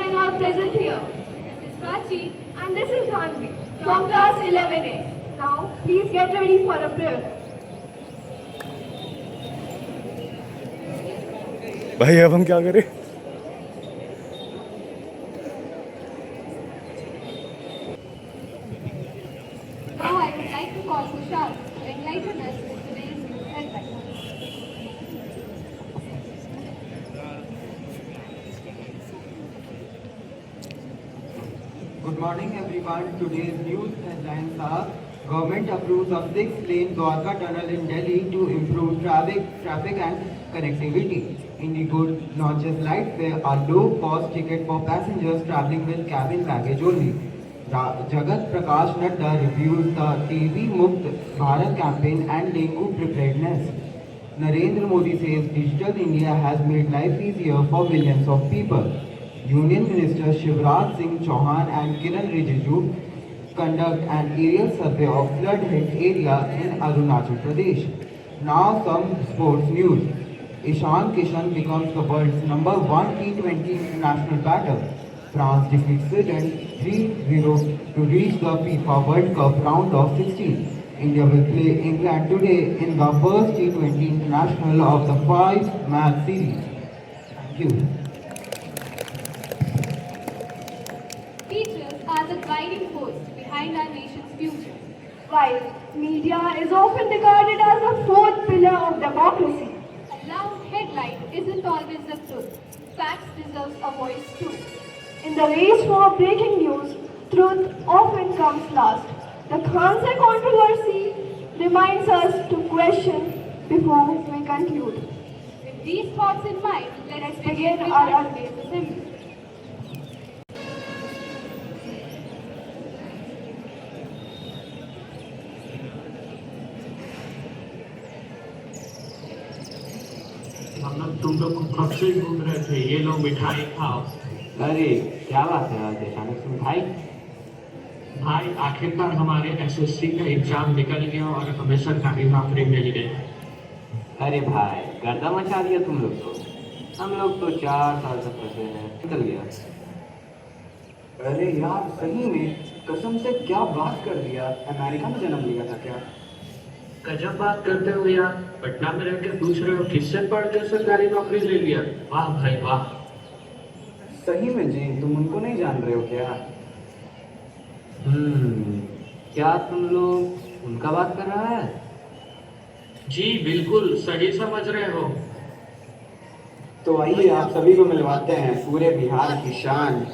joining our present here. This is Prachi and this is Dhanvi from class 11A. Now, please get ready for a prayer. भाई अब हम क्या करें? Now I would like to call Kushal to enlighten us with today's news headlines. Good morning everyone. Today's news headlines are: Government approves of 6-lane Dwarka tunnel in Delhi to improve traffic and connectivity. Indigo launches light fare, a low-cost ticket for passengers travelling with cabin baggage only. Jagat Prakash Nadda reviews the TB Mukt Bharat campaign and dengue preparedness. Narendra Modi says Digital India has made life easier for millions of people. Union Minister Shivraj Singh Chauhan and Kiran Rijiju conduct an aerial survey of flood-hit area in Arunachal Pradesh. Now some sports news. Ishan Kishan becomes the world's #1 T20 international batter. France defeats Sweden 3-0 to reach the FIFA World Cup round of 16. India will play England today in the first T20 international of the 5-match series. Thank you. Teachers are the guiding force behind our nation's future. While media is often regarded as a fourth pillar of democracy, A loud headline isn't always the truth. Facts deserve a voice too. in the race for breaking news, truth often comes last. The Khansa controversy reminds us to question before we conclude. With these thoughts in mind, let us begin with our our today's assembly. हम लोग तुम लोग कब से घूम रहे थे, ये लो मिठाई खाओ। अरे क्या बात है, आज अचानक से मिठाई? भाई आखिरकार हमारे एसएससी का एग्जाम निकल गया और हमें सरकारी नौकरी मिल गई। अरे भाई गर्दा मचा दिया तुम लोग तो। हम लोग तो 4 साल से फंसे हैं, निकल गया। अरे यार सही में, कसम से क्या बात कर दिया। अमेरिका में जन्म लिया था क्या? गजब बात करते हो यार, पटना में रह के पूछ रहे हो किससे पढ़ के सरकारी नौकरी ले लिया। वाह भाई वाह। सही में जी, तुम उनको नहीं जान रहे हो क्या? क्या तुम लोग उनका बात कर रहा है? जी बिल्कुल सही समझ रहे हो। तो आइए आप सभी को मिलवाते हैं पूरे बिहार की शान,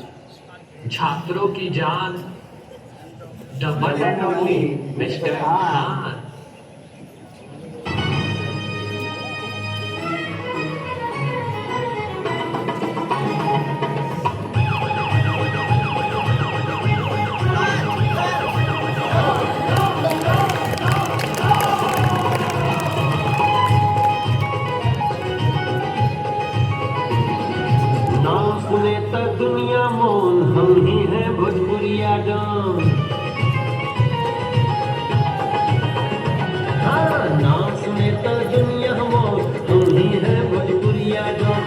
छात्रों की जान, double double and only only mister mister Khan. ना सुने तो दुनिया मौन, हम ही हैं भोजपुरिया डॉन। हाँ, ना सुने तो दुनिया मौन, हम ही हैं भोजपुरिया डॉन।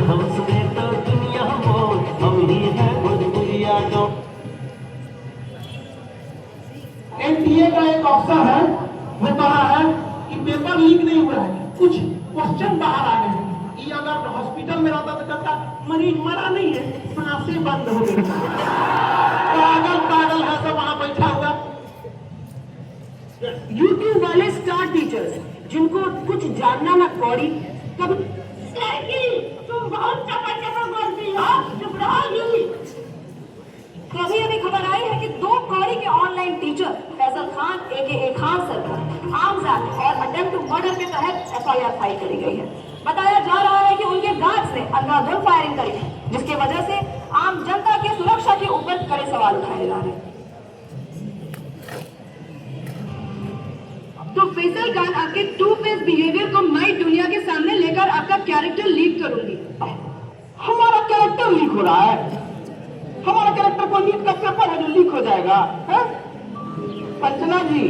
हम सुने तो दुनिया मौन, हम ही हैं भोजपुरिया डॉन। एनटीए का एक अफसर है, वो कहा है कि पेपर लीक नहीं हुआ है, कुछ क्वेश्चन बाहर आ गए हैं। ये अगर हॉस्पिटल में रहता तो कहता मरीज मरा नहीं है, सांसें बंद हो गई। पागल पागल है सब वहां बैठा हुआ। यूट्यूब वाले स्टार टीचर्स जिनको कुछ जानना ना कौड़ी, कभी तुम बहुत चपा बोलती हो, चुप रहोगी। कभी अभी खबर आई है कि 2 कौड़ी के online teacher Faizal Khan AKA Khan sir पर आर्म्स एक्ट और अटेम्प्ट टू मर्डर के तहत FIR फाइल करी गई है। बताया जा रहा है कि उनके गार्ड्स ने अंधाधुंध फायरिंग करी थी, जिसकी वजह से आम जनता की सुरक्षा के ऊपर कड़े सवाल उठाए जा रहे हैं। तो फैसल खान आपके 2 फेस बिहेवियर को माई दुनिया के सामने लेकर आपका कैरेक्टर लीक करूंगी। हमारा कैरेक्टर लीक हो रहा है? हमारा कैरेक्टर को लीक का पेपर है जो लीक हो जाएगा है? अर्चना जी,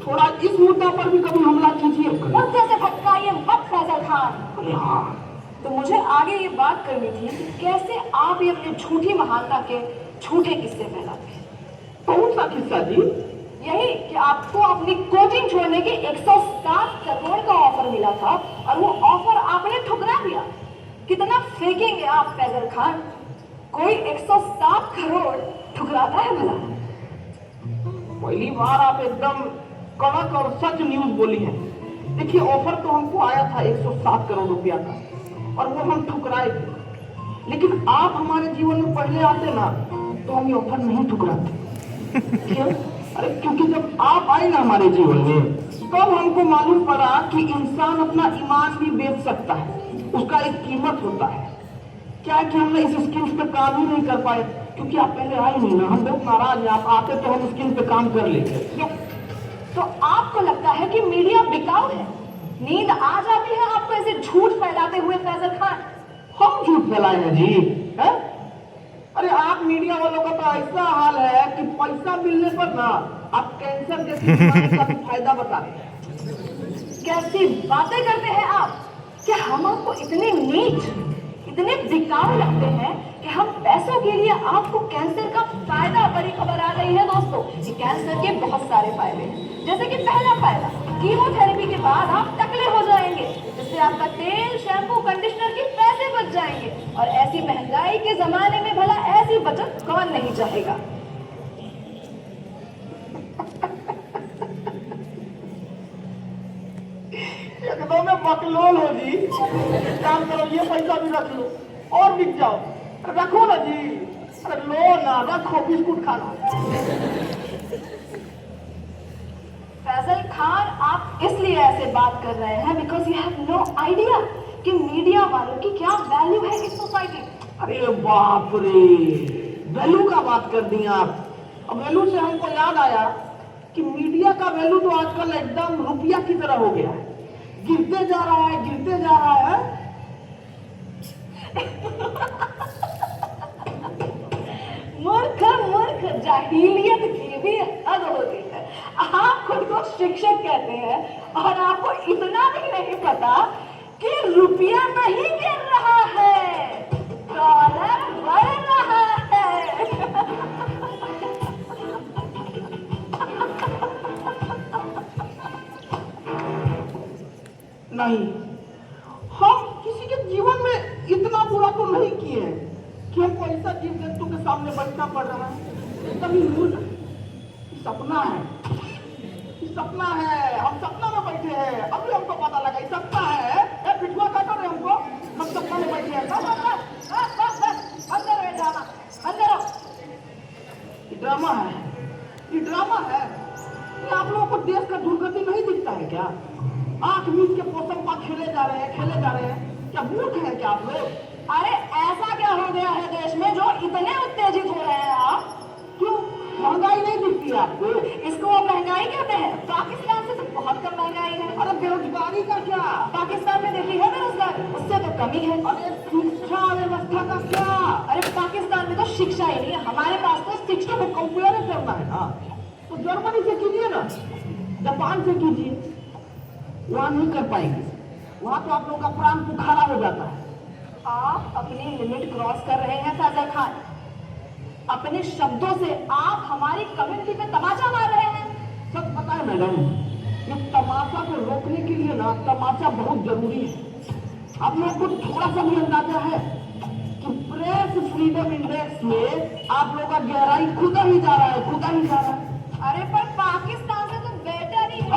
थोड़ा इस मुद्दा पर भी कभी हमला कीजिए। मुद्दे से भटकाइए मत फैसल खान। अरे हाँ, तो मुझे आगे ये बात करनी थी कि कैसे आप ये अपनी झूठी महानता के झूठे किस्से फैलाते हैं। कौन सा किस्सा जी? यही कि आपको अपनी कोचिंग छोड़ने के 107 करोड़ का ऑफर मिला था और वो ऑफर आपने ठुकरा दिया। कितना फेंकेंगे आप फैजल खान? कोई 107 करोड़ ठुकराता है भला? पहली बार आप एकदम कड़क और सच न्यूज बोली है। देखिए, ऑफर तो हमको आया था 107 करोड़ रुपया का और वो हम ठुकराए थे। लेकिन आप हमारे जीवन में पहले आते ना तो हम ये ऑफर नहीं ठुकराते। क्यों? अरे क्योंकि जब आप आए ना हमारे जीवन में तब हमको मालूम पड़ा कि इंसान अपना ईमान भी बेच सकता है, उसका एक कीमत होता है। क्या है कि हमने इस स्किल्स पे काम ही नहीं कर पाए क्योंकि आप पहले आए नहीं ना। हम बहुत नाराज हैं, आप आते तो हम स्किल पे काम कर लेते। तो आपको लगता है कि मीडिया बिकाऊ है? नींद आ जाती है आपको ऐसे झूठ फैलाते हुए फैजल खान? हम झूठ फैलाए हैं जी? है? अरे आप मीडिया वालों का तो ऐसा हाल है कि पैसा मिलने पर ना आप कैंसर जैसी बीमारी का फायदा बता रहे हैं। कैसी बातें करते हैं आप? क्या हम आपको इतने नीच, इतने बिकाऊ लगते हैं कि हम पैसों के लिए आपको कैंसर का फायदा? बड़ी खबर आ गई है दोस्तों कि कैंसर के बहुत सारे फायदे हैं। जैसे कि पहला फायदा, कीमोथेरेपी के बाद आप टकले हो जाएंगे, जिससे आपका तेल, शैम्पू, कंडीशनर के पैसे बच जाएंगे। और ऐसी महंगाई के जमाने में भला ऐसी बचत कौन नहीं चाहेगा? एकदम में बकलोल हो जी। काम करो, ये पैसा भी रख लो और बिक जाओ। रखो ना जी, अरे लो ना, रखो, बिस्कुट खाना। फैजल खान, आप इसलिए ऐसे बात कर रहे हैं because you have no idea कि मीडिया वालों की क्या वैल्यू है इस सोसाइटी। अरे बाप रे, वैल्यू का बात कर दी आप। अब वैल्यू से हमको याद आया कि मीडिया का वैल्यू तो आजकल एकदम रुपया की तरह हो गया है, गिरते जा रहा है, गिरते जा रहा है। मूर्ख मूर्ख, जाहिलियत की भी हद होती है। आप खुद को शिक्षक कहते हैं और आपको इतना भी नहीं पता कि रुपया नहीं गिर रहा है, डॉलर बढ़ रहा है। नहीं, हम किसी के जीवन में इतना बुरा तो नहीं किए हैं कि हमको ऐसा जीव जंतु के सामने बैठना पड़ रहा है। कभी सपना है, सपना है, हम सपना में बैठे हैं। अभी हमको पता लगा ये सपना है। पिछुआ काटो रे हमको, हम सपना में बैठे हैं। अंदर है ड्रामा, अंदर आओ। ये ड्रामा है, ये ड्रामा है। ये आप लोगों को देश का दुर्गति नहीं दिखता है क्या? आंख मीच के पोषण पर खेले जा रहे हैं, खेले जा रहे हैं। क्या मूर्ख है क्या आप लोग? अरे ऐसा क्या हो गया है देश में जो इतने उत्तेजित हो रहे हैं आप? क्यों महंगाई नहीं दिखती है आपको? इसको वो महंगाई कहते हैं? पाकिस्तान से तो बहुत कम महंगाई है। अरे बेरोजगारी का क्या? पाकिस्तान में देखी है बेरोजगारी, उससे तो कमी है। अरे शिक्षा व्यवस्था का क्या? अरे पाकिस्तान में तो शिक्षा ही नहीं है, हमारे पास तो शिक्षा को कंपेयर करना है ना, तो जर्मनी से कीजिए ना, जापान से कीजिए। वहां नहीं कर पाएंगे, वहां तो आप लोगों का प्राण बुखारा हो जाता है। आप अपनी लिमिट क्रॉस कर रहे हैं फैजल खान। अपने शब्दों से आप हमारी कम्युनिटी पे तमाचा मार रहे हैं। सब पता है मैडम, ये तमाशा को रोकने के लिए ना तमाचा बहुत जरूरी है। आप लोगों को थोड़ा सा भी अंदाजा है कि प्रेस फ्रीडम इंडेक्स में आप लोगों का गहराई खुदा ही जा रहा है, खुदा ही जा रहा है। अरे पर पाकिस्तान से तो बेटर ही है।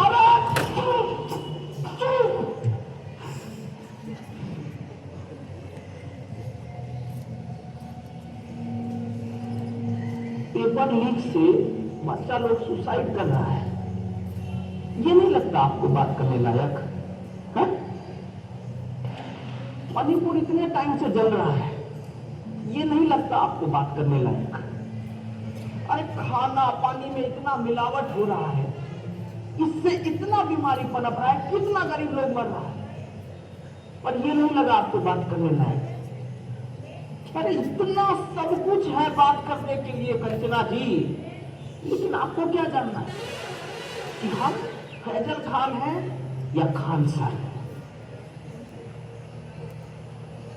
पेपर लीक से बच्चा लोग सुसाइड कर रहा है, ये नहीं लगता आपको बात करने लायक है? मणिपुर इतने टाइम से जल रहा है, ये नहीं लगता आपको बात करने लायक? अरे खाना पानी में इतना मिलावट हो रहा है, इससे इतना बीमारी पनप रहा है, कितना गरीब लोग मर रहा है, पर ये नहीं लगा आपको बात करने लायक। अरे इतना सब कुछ है बात करने के लिए कंचना जी, लेकिन आपको क्या जानना है कि हम फैजल खान हैं या खान साहब?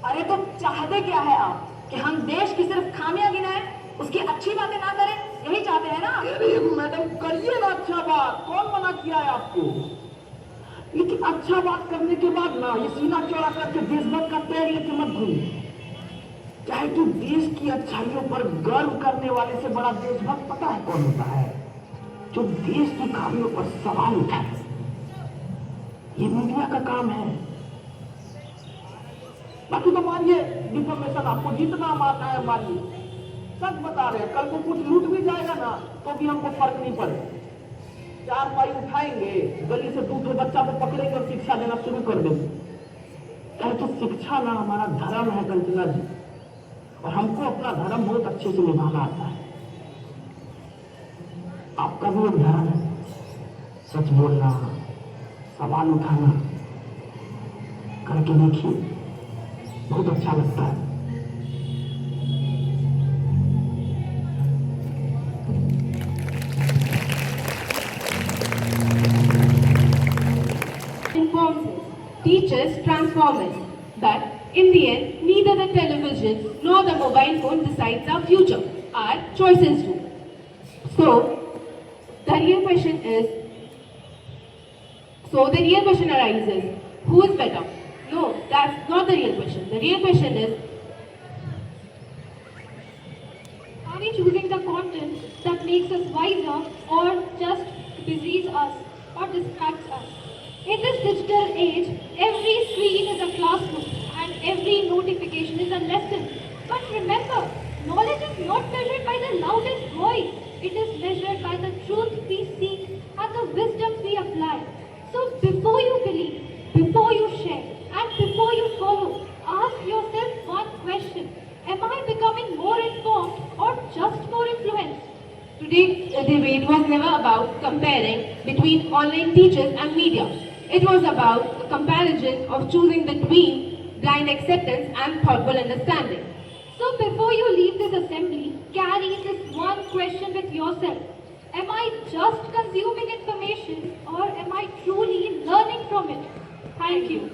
अरे तो चाहते क्या है आप कि हम देश की सिर्फ खामियां गिनाएं, उसकी अच्छी बातें ना करें? यही चाहते हैं ना? अरे मैडम करिए ना अच्छा बात, कौन मना किया है आपको? लेकिन अच्छा बात करने के बाद ना ये सीना चौड़ा करके देशभक्त का पैर लेके मत घूमिए। चाहे तो देश की अच्छाइयों पर गर्व करने वाले से बड़ा देशभक्त पता है कौन होता है? जो देश की खामियों पर सवाल उठाए। ये मीडिया का काम है। बाकी तो मारिए डिफॉर्मेशन, आपको जितना मारना है मारिए। सच बता रहे हैं, कल को कुछ लूट भी जाएगा ना तो भी हमको फर्क नहीं पड़े। 4 पाई उठाएंगे, गली से 2 बच्चा को पकड़ेंगे और शिक्षा देना शुरू कर देंगे। कहे तो शिक्षा ना हमारा धर्म है कंचना जी, और हमको अपना धर्म बहुत अच्छे से निभाना आता है। आपका भी एक धर्म है, सच बोलना, सवाल उठाना। करके देखिए, बहुत अच्छा लगता है। Informs us, teachers transform us, but in the end, neither the television nor the mobile phone decides our future. Our choices do. So, the real question arises, who is better? No, that's not the real question. The real question is, are we choosing the content that makes us wiser or just busies us or distracts us? In this digital age, every screen is a classroom and every notification is a lesson. But remember, knowledge is not measured by the loudest voice. It is measured by the truth we seek and the wisdom we apply. So before you believe, before you share, and before you follow, ask yourself one question. Am I becoming more informed or just more influenced? Today's debate was never about comparing between online teachers and media. It was about a comparison of choosing between blind acceptance and thoughtful understanding. So before you leave this assembly, carry this one question with yourself. Am I just consuming information or am I truly learning from it? Thank you.